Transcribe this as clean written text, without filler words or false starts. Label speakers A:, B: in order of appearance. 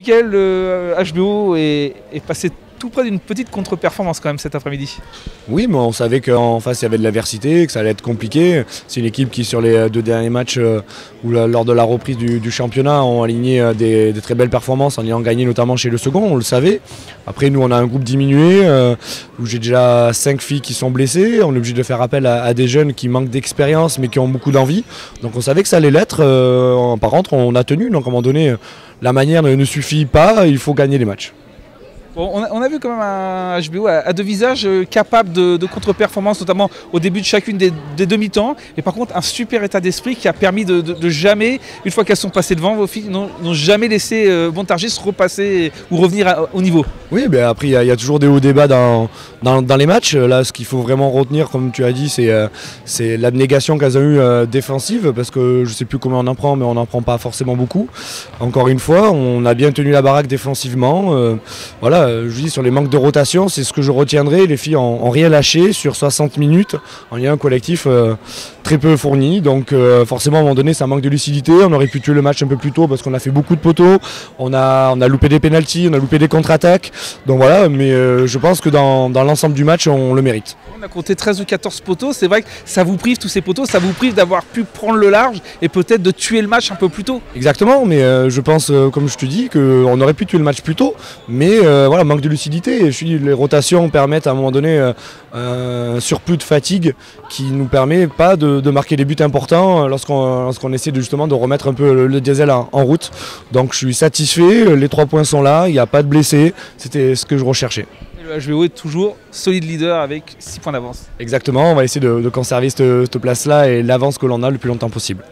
A: Mickaël, HBO est passé tout près d'une petite contre-performance quand même cet après-midi.
B: Oui, mais on savait qu'en face il y avait de l'adversité, que ça allait être compliqué. C'est une équipe qui sur les deux derniers matchs lors de la reprise du championnat ont aligné des très belles performances en ayant gagné notamment chez le second, on le savait. Après nous on a un groupe diminué où j'ai déjà 5 filles qui sont blessées. On est obligé de faire appel à des jeunes qui manquent d'expérience mais qui ont beaucoup d'envie. Donc on savait que ça allait l'être. Par contre on a tenu, donc à un moment donné la manière ne suffit pas, il faut gagner les matchs.
A: Bon, on a vu quand même un HBO à deux visages capable de contre-performance, notamment au début de chacune des demi-temps. Et par contre, un super état d'esprit qui a permis de jamais, une fois qu'elles sont passées devant, vos filles n'ont jamais laissé Montargis repasser ou revenir au niveau.
B: Oui, ben après il y a toujours des hauts débats dans les matchs. Là, ce qu'il faut vraiment retenir, comme tu as dit, c'est l'abnégation qu'elles ont eue défensive, parce que je ne sais plus comment on en prend, mais on n'en prend pas forcément beaucoup. Encore une fois, on a bien tenu la baraque défensivement. Voilà. Je dis sur les manques de rotation, c'est ce que je retiendrai. Les filles ont rien lâché sur 60 minutes. Il y a un collectif très peu fourni. Donc forcément à un moment donné ça manque de lucidité. On aurait pu tuer le match un peu plus tôt parce qu'on a fait beaucoup de poteaux. On a loupé des pénaltys, on a loupé des contre-attaques. Donc voilà, mais je pense que dans l'ensemble du match on le mérite.
A: On a compté 13 ou 14 poteaux. C'est vrai que ça vous prive tous ces poteaux, ça vous prive d'avoir pu prendre le large et peut-être de tuer le match un peu plus tôt.
B: Exactement, mais je pense, comme je te dis, qu'on aurait pu tuer le match plus tôt. Mais voilà, manque de lucidité. Et les rotations permettent à un moment donné un surplus de fatigue qui ne nous permet pas de marquer des buts importants lorsqu'on essaie justement de remettre un peu le diesel en route. Donc je suis satisfait, les 3 points sont là, il n'y a pas de blessés, c'était ce que je recherchais.
A: Et le HBO est toujours solide leader avec 6 points d'avance.
B: Exactement, on va essayer de conserver cette place-là et l'avance que l'on a le plus longtemps possible.